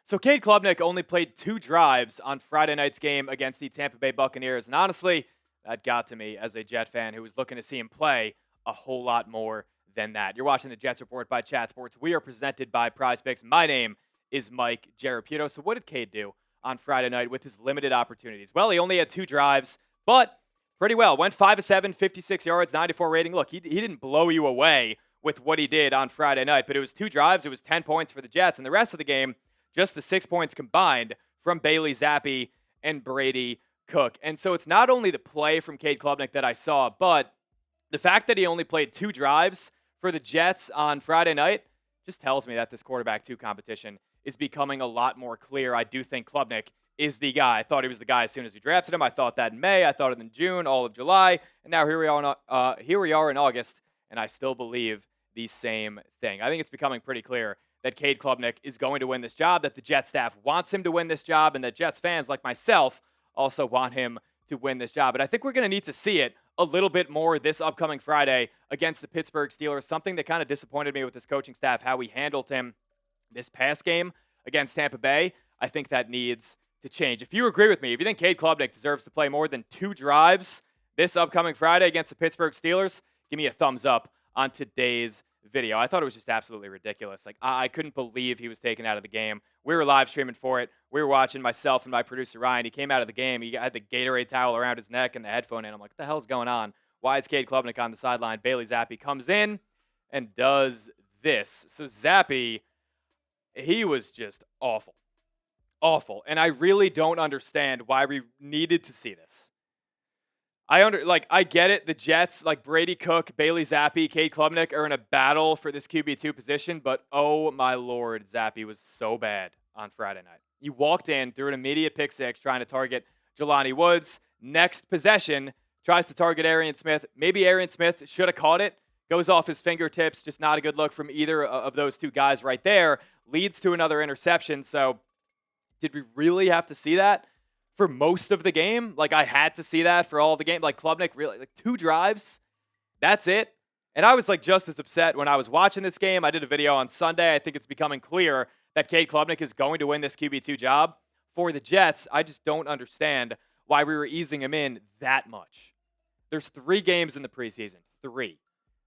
So Cade Klubnik only played 2 drives on Friday night's game against the Tampa Bay Buccaneers. And honestly, that got to me as a Jet fan who was looking to see him play a whole lot more than that. You're watching the Jets Report by Chat Sports. We are presented by Prize Picks. My name is Mike Jarapito. So what did Cade do on Friday night with his limited opportunities? Well, he only had 2 drives, but pretty well. Went 5 of 7, 56 yards, 94 rating. Look, he didn't blow you away with what he did on Friday night, but it was 2 drives. It was 10 points for the Jets. And the rest of the game, just the 6 points combined from Bailey Zappe and Brady Cook. And so it's not only the play from Cade Klubnik that I saw, but the fact that he only played 2 drives for the Jets on Friday night just tells me that this quarterback 2 competition is becoming a lot more clear. I do think Klubnik is the guy. I thought he was the guy as soon as we drafted him. I thought that in May. I thought it in June, all of July. And now here we are in August, and I still believe the same thing. I think it's becoming pretty clear that Cade Klubnik is going to win this job, that the Jets staff wants him to win this job, and that Jets fans like myself also want him to win this job. But I think we're going to need to see it a little bit more this upcoming Friday against the Pittsburgh Steelers, something that kind of disappointed me with this coaching staff, how we handled him this past game against Tampa Bay. I think that needs to change. If you agree with me, if you think Cade Klubnik deserves to play more than 2 drives this upcoming Friday against the Pittsburgh Steelers, give me a thumbs up on today's video. I thought it was just absolutely ridiculous. Like, I couldn't believe he was taken out of the game. We were live streaming for it. We were watching, myself and my producer Ryan. He came out of the game. He had the Gatorade towel around his neck and the headphone in. I'm like, what the hell's going on? Why is Cade Klubnik on the sideline? Bailey Zappe comes in and does this. So Zappe, he was just awful. Awful. And I really don't understand why we needed to see this. I get it. The Jets, like Brady Cook, Bailey Zappe, Cade Klubnik, are in a battle for this QB2 position, but oh my lord, Zappe was so bad on Friday night. You walked in, threugh an immediate pick six, trying to target Jelani Woods. Next possession, tries to target Arian Smith. Maybe Arian Smith should have caught it. Goes off his fingertips. Just not a good look from either of those 2 guys right there. Leads to another interception. So, did we really have to see that for most of the game? Like, I had to see that for all of the game. Like, Klubnik, really, like 2 drives, that's it. And I was like just as upset when I was watching this game. I did a video on Sunday. I think it's becoming clear that Cade Klubnik is going to win this QB2 job for the Jets. I just don't understand why we were easing him in that much. There's 3 games in the preseason. 3.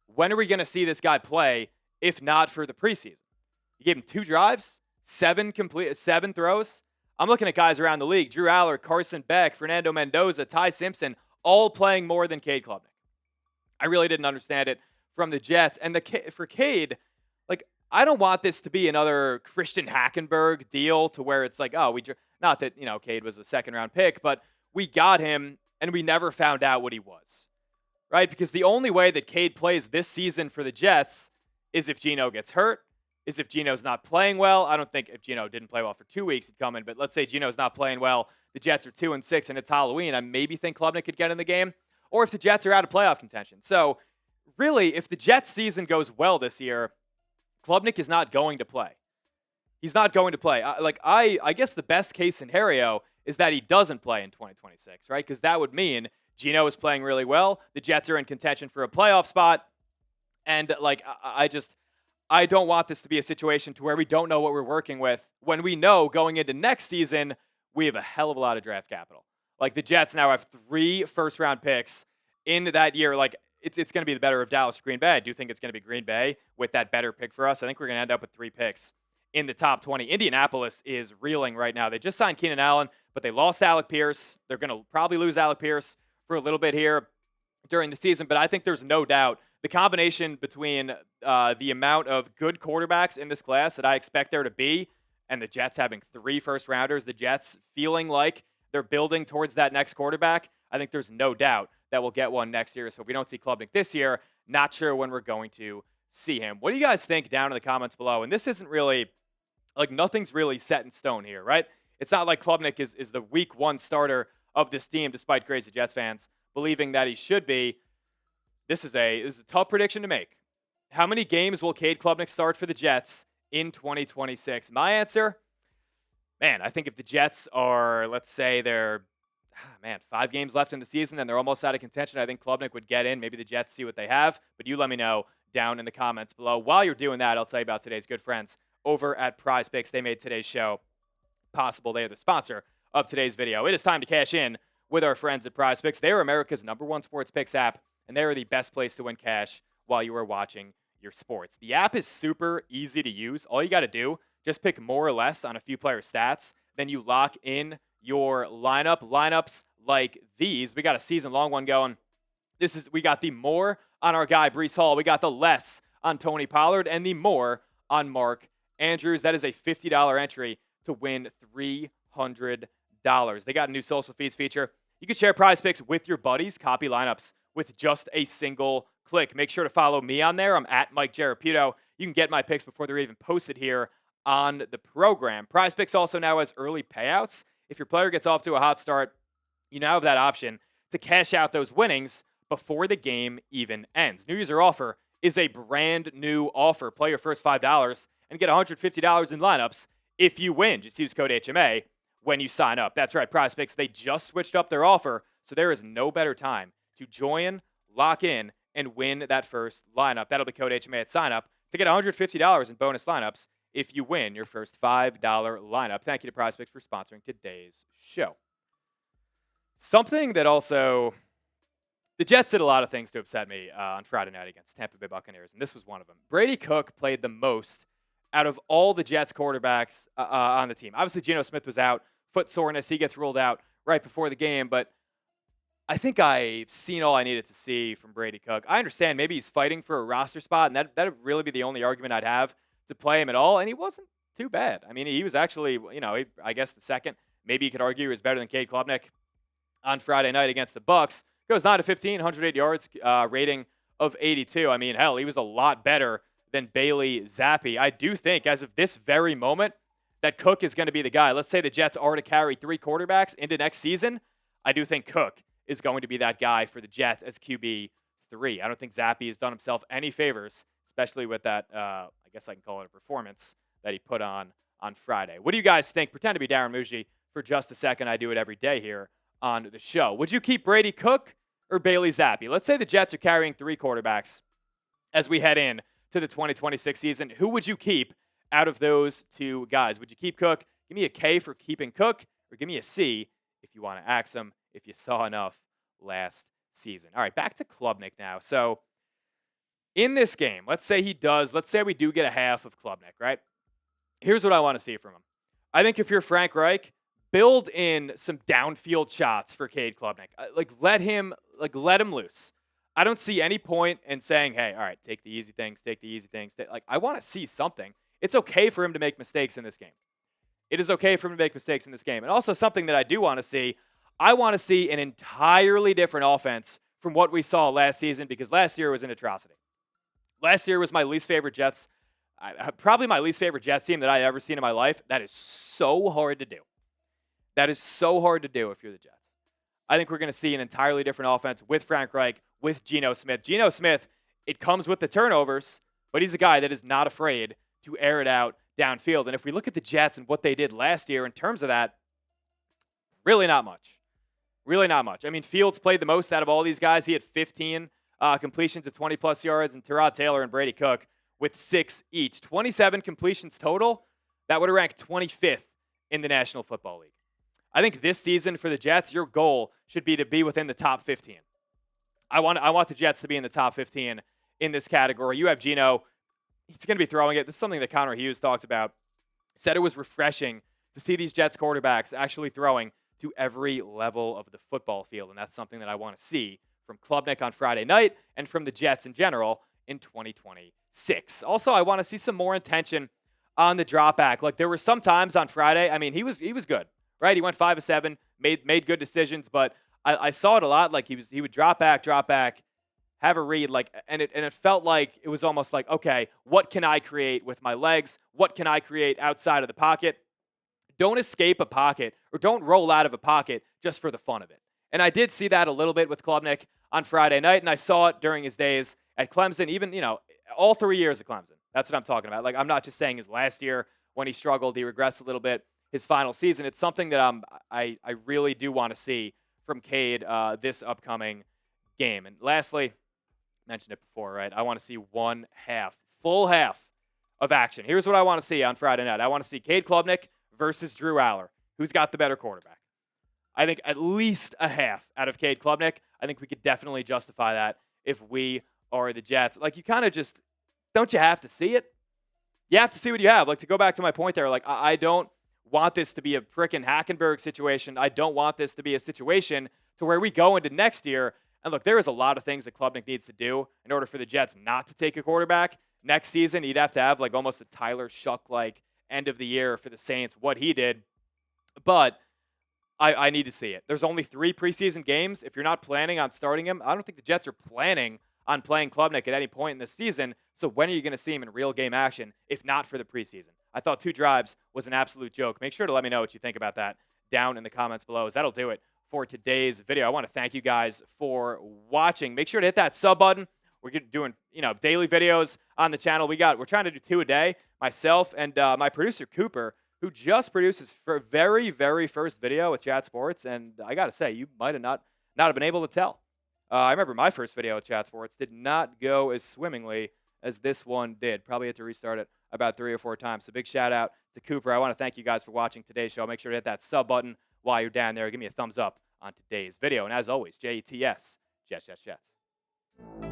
When are we going to see this guy play if not for the preseason? You gave him 2 drives, 7 throws. I'm looking at guys around the league: Drew Aller, Carson Beck, Fernando Mendoza, Ty Simpson, all playing more than Cade Klubnik. I really didn't understand it from the Jets. And for Cade, like, I don't want this to be another Christian Hackenberg deal to where it's like, oh, not that, Cade was a second-round pick, but we got him and we never found out what he was, right? Because the only way that Cade plays this season for the Jets is if Geno gets hurt, is if Geno's not playing well. I don't think if Geno didn't play well for 2 weeks, he'd come in. But let's say Geno's not playing well. The Jets are 2-6 and it's Halloween. I maybe think Klubnik could get in the game. Or if the Jets are out of playoff contention. So really, if the Jets season goes well this year, Klubnik is not going to play. He's not going to play. I guess the best case scenario is that he doesn't play in 2026, right? Because that would mean Geno is playing really well. The Jets are in contention for a playoff spot. And I don't want this to be a situation to where we don't know what we're working with when we know going into next season, we have a hell of a lot of draft capital. Like, the Jets now have 3 first-round picks in that year. Like, it's going to be the better of Dallas or Green Bay. I do think it's going to be Green Bay with that better pick for us. I think we're going to end up with 3 picks in the top 20. Indianapolis is reeling right now. They just signed Keenan Allen, but they lost Alec Pierce. They're going to probably lose Alec Pierce for a little bit here during the season, but I think there's no doubt the combination between the amount of good quarterbacks in this class that I expect there to be, and the Jets having 3 first-rounders, the Jets feeling like they're building towards that next quarterback, I think there's no doubt that we'll get one next year. So if we don't see Klubnik this year, not sure when we're going to see him. What do you guys think down in the comments below? And this isn't really, like, nothing's really set in stone here, right? It's not like Klubnik is the week 1 starter of this team, despite crazy Jets fans believing that he should be. This is a tough prediction to make. How many games will Cade Klubnik start for the Jets in 2026? My answer, man, I think if the Jets are, let's say they're, 5 games left in the season and they're almost out of contention, I think Klubnik would get in. Maybe the Jets see what they have, but you let me know down in the comments below. While you're doing that, I'll tell you about today's good friends over at Prize Picks. They made today's show possible. They are the sponsor of today's video. It is time to cash in with our friends at Prize Picks. They are America's #1 sports picks app, and they are the best place to win cash while you are watching your sports. The app is super easy to use. All you got to do, just pick more or less on a few player stats. Then you lock in your lineups like these. We got a season-long one going. We got the more on our guy, Breece Hall. We got the less on Tony Pollard and the more on Mark Andrews. That is a $50 entry to win $300. They got a new social feeds feature. You can share Prize Picks with your buddies, copy lineups with just a single click. Make sure to follow me on there. I'm at Mike Jaraputo. You can get my picks before they're even posted here on the program. Prize Picks also now has early payouts. If your player gets off to a hot start, you now have that option to cash out those winnings before the game even ends. New user offer is a brand new offer. Play your first $5 and get $150 in lineups if you win. Just use code HMA when you sign up. That's right, Prize Picks. They just switched up their offer, so there is no better time to join, lock in, and win that first lineup. That'll be code HMA at sign up to get $150 in bonus lineups if you win your first $5 lineup. Thank you to Prize Picks for sponsoring today's show. Something that also, the Jets did a lot of things to upset me on Friday night against Tampa Bay Buccaneers, and this was one of them. Brady Cook played the most out of all the Jets quarterbacks on the team. Obviously, Geno Smith was out, foot soreness. He gets ruled out right before the game, but I think I've seen all I needed to see from Brady Cook. I understand maybe he's fighting for a roster spot, and that would really be the only argument I'd have to play him at all, and he wasn't too bad. I mean, he was actually, I guess the second. Maybe you could argue he was better than Cade Klubnik on Friday night against the Bucs. Goes 9-15, 108 yards, rating of 82. I mean, hell, he was a lot better than Bailey Zappe. I do think, as of this very moment, that Cook is going to be the guy. Let's say the Jets are to carry 3 quarterbacks into next season. I do think Cook is going to be that guy for the Jets as QB3. I don't think Zappe has done himself any favors, especially with that, I guess I can call it a performance that he put on Friday. What do you guys think? Pretend to be Darren Muji for just a second. I do it every day here on the show. Would you keep Brady Cook or Bailey Zappe? Let's say the Jets are carrying 3 quarterbacks as we head in to the 2026 season. Who would you keep out of those 2 guys? Would you keep Cook? Give me a K for keeping Cook, or give me a C if you want to axe him, if you saw enough last season. All right, back to Klubnik now. So in this game, let's say we do get a half of Klubnik, right? Here's what I want to see from him. I think if you're Frank Reich, build in some downfield shots for Cade Klubnik. Let him loose. I don't see any point in saying, hey, all right, take the easy things. I want to see something. It's okay for him to make mistakes in this game. It is okay for him to make mistakes in this game. And also something that I do want to see, I want to see an entirely different offense from what we saw last season, because last year was an atrocity. Last year was my least favorite Jets, probably my least favorite Jets team that I've ever seen in my life. That is so hard to do. That is so hard to do if you're the Jets. I think we're going to see an entirely different offense with Frank Reich, with Geno Smith. Geno Smith, it comes with the turnovers, but he's a guy that is not afraid to air it out downfield. And if we look at the Jets and what they did last year in terms of that, really not much. Really not much. I mean, Fields played the most out of all these guys. He had 15 completions of 20-plus yards, and Tyrod Taylor and Brady Cook with 6 each. 27 completions total. That would have ranked 25th in the National Football League. I think this season for the Jets, your goal should be to be within the top 15. I want the Jets to be in the top 15 in this category. You have Geno. He's going to be throwing it. This is something that Connor Hughes talked about. Said it was refreshing to see these Jets quarterbacks actually throwing to every level of the football field, and that's something that I want to see from Klubnik on Friday night and from the Jets in general in 2026. Also, I want to see some more intention on the drop back. Like, there were some times on Friday, I mean, he was good, right? He went 5 of 7, made good decisions, but I saw it a lot. Like, he would drop back, have a read, and it felt like it was almost like, okay, what can I create with my legs? What can I create outside of the pocket? Don't escape a pocket or don't roll out of a pocket just for the fun of it. And I did see that a little bit with Klubnik on Friday night, and I saw it during his days at Clemson, even, all 3 years at Clemson. That's what I'm talking about. Like, I'm not just saying his last year when he struggled, he regressed a little bit, his final season. It's something that I really do want to see from Cade this upcoming game. And lastly, mentioned it before, right? I want to see full half of action. Here's what I want to see on Friday night. I want to see Cade Klubnik versus Drew Aller, who's got the better quarterback? I think at least a half out of Cade Klubnik. I think we could definitely justify that if we are the Jets. Like, you kind of just, don't you have to see it? You have to see what you have. Like, to go back to my point there, like, I don't want this to be a frickin' Hackenberg situation. I don't want this to be a situation to where we go into next year. And look, there is a lot of things that Klubnik needs to do in order for the Jets not to take a quarterback. Next season, he'd have to have like almost a Tyler Shuck-like end of the year for the Saints, what he did. But I need to see it. There's only 3 preseason games. If you're not planning on starting him, I don't think the Jets are planning on playing Klubnik at any point in this season. So when are you going to see him in real game action, if not for the preseason? I thought 2 drives was an absolute joke. Make sure to let me know what you think about that down in the comments below, as that'll do it for today's video. I want to thank you guys for watching. Make sure to hit that sub button. We're doing, daily videos on the channel. We're trying to do 2 a day. Myself and my producer Cooper, who just produced his very, very first video with Chat Sports, and I got to say, you might have not have been able to tell. I remember my first video with Chat Sports did not go as swimmingly as this one did. Probably had to restart it about 3 or 4 times. So big shout out to Cooper. I want to thank you guys for watching today's show. Make sure to hit that sub button while you're down there. Give me a thumbs up on today's video. And as always, JETS, Jets, Jets, Jets.